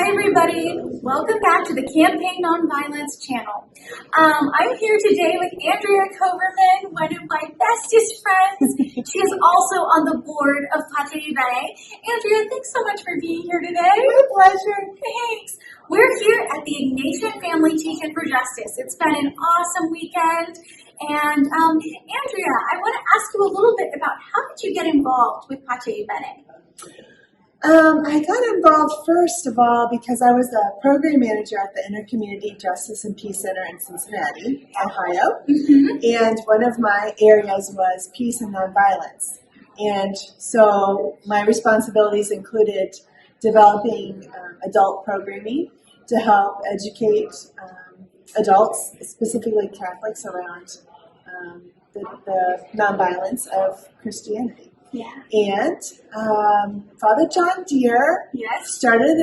Hi everybody, welcome back to the Campaign Nonviolence channel. I'm here today with Andrea Koverman, one of my bestest friends. She is also on the board of Bene. Andrea, thanks so much for being here today. My pleasure. Thanks. We're here at the Ignatian Family Teach-In for Justice. It's been an awesome weekend. And Andrea, I want to ask you a little bit about how did you get involved with Bene? I got involved first of all because I was a program manager at the Intercommunity Justice and Peace Center in Cincinnati, Ohio. And one of my areas was peace and nonviolence. And so my responsibilities included developing adult programming to help educate adults, specifically Catholics, around the nonviolence of Christianity. Yeah. And Father John Deere started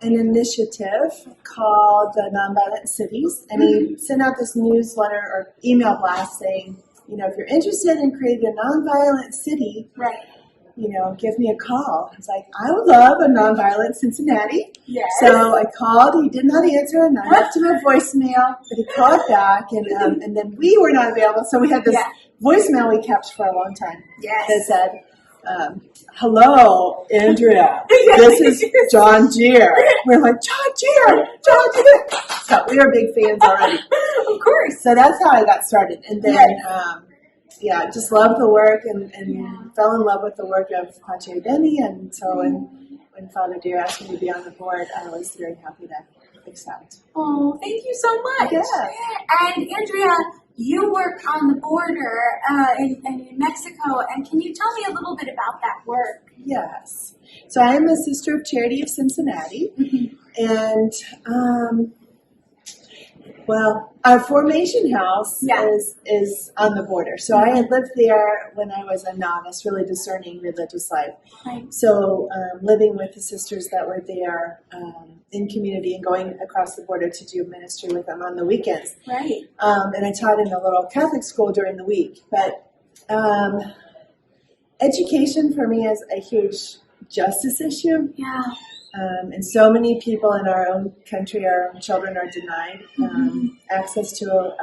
an initiative called the Nonviolent Cities, and he sent out this newsletter or email blast saying, you know, if you're interested in creating a nonviolent city, you know, give me a call. I was like, I would love a nonviolent Cincinnati. Yes. So I called. He did not answer, and I left him a voicemail, but he called back, and then we were not available, so we had this voicemail we kept for a long time that said, hello, Andrea. This is John Deere. We're like, John Deere. So we were big fans already. Of course. So that's how I got started. And then, just loved the work and fell in love with the work of Bene. And so when Father Deere asked me to be on the board, I was very happy to accept. Oh, thank you so much. Yeah. And Andrea, you work on the border in Mexico, and can you tell me a little bit about that work? Yes. So I am a Sister of Charity of Cincinnati, and our formation house is on the border. So I had lived there when I was a novice, really discerning religious life. Right. So living with the sisters that were there in community and going across the border to do ministry with them on the weekends. Right. And I taught in a little Catholic school during the week. But education for me is a huge justice issue. Yeah. And so many people in our own country, our own children, are denied access to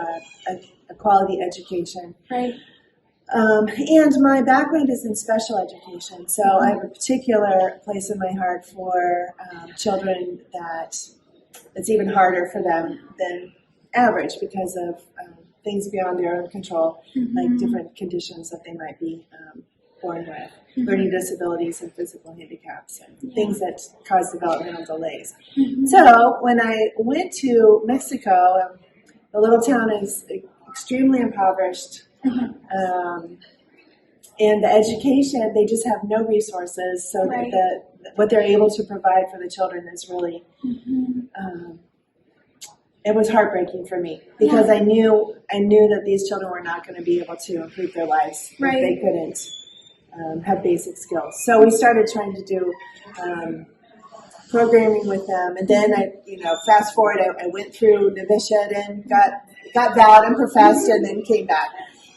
a quality education. Right. And my background is in special education, so I have a particular place in my heart for children that it's even harder for them than average because of things beyond their own control, like different conditions that they might be born with. Learning disabilities and physical handicaps and things that cause developmental delays. So when I went to Mexico, the little town is extremely impoverished, and the education, they just have no resources, so that what they're able to provide for the children is really, it was heartbreaking for me because I knew that these children were not going to be able to improve their lives if they couldn't have basic skills. So we started trying to do programming with them, and then fast forward, I went through novitiate and got vowed and professed, and then came back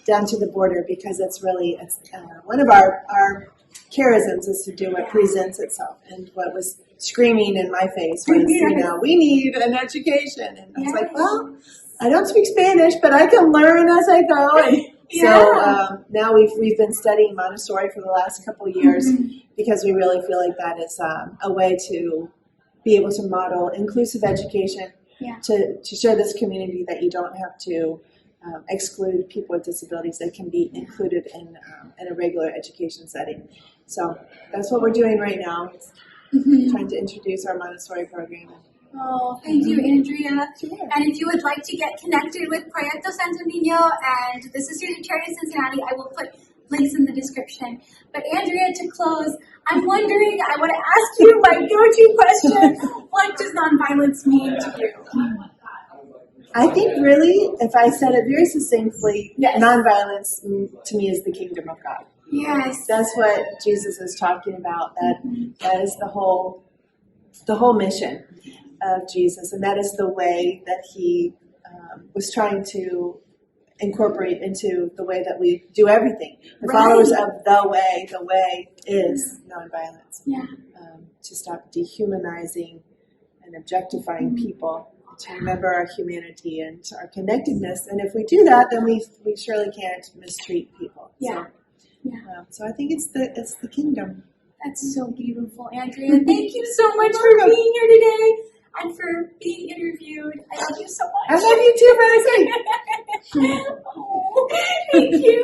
down to the border because it's one of our charisms is to do what presents itself, and what was screaming in my face was, we need an education, and I was like, well, I don't speak Spanish, but I can learn as I go, and so now we've been studying Montessori for the last couple of years because we really feel like that is a way to be able to model inclusive education to show this community that you don't have to exclude people with disabilities that can be included in a regular education setting. So that's what we're doing right now, trying to introduce our Montessori program. Oh, thank you, Andrea. Sure. And if you would like to get connected with Proyecto Santo Nino and the Sisters of Charity of Cincinnati, I will put links in the description. But Andrea, to close, I want to ask you my go-to question. What does nonviolence mean to you? I think really, if I said it very succinctly, nonviolence to me is the kingdom of God. Yes. That's what Jesus is talking about. That is the whole mission of Jesus, and that is the way that he was trying to incorporate into the way that we do everything. The followers of the way is nonviolence. Yeah. To stop dehumanizing and objectifying people, to remember our humanity and our connectedness. And if we do that, then we surely can't mistreat people. Yeah. So I think it's the kingdom. That's so beautiful, Andrea. Thank you so much for being here today and for being interviewed. I love you so much. I love you too, Rosie. Thank you.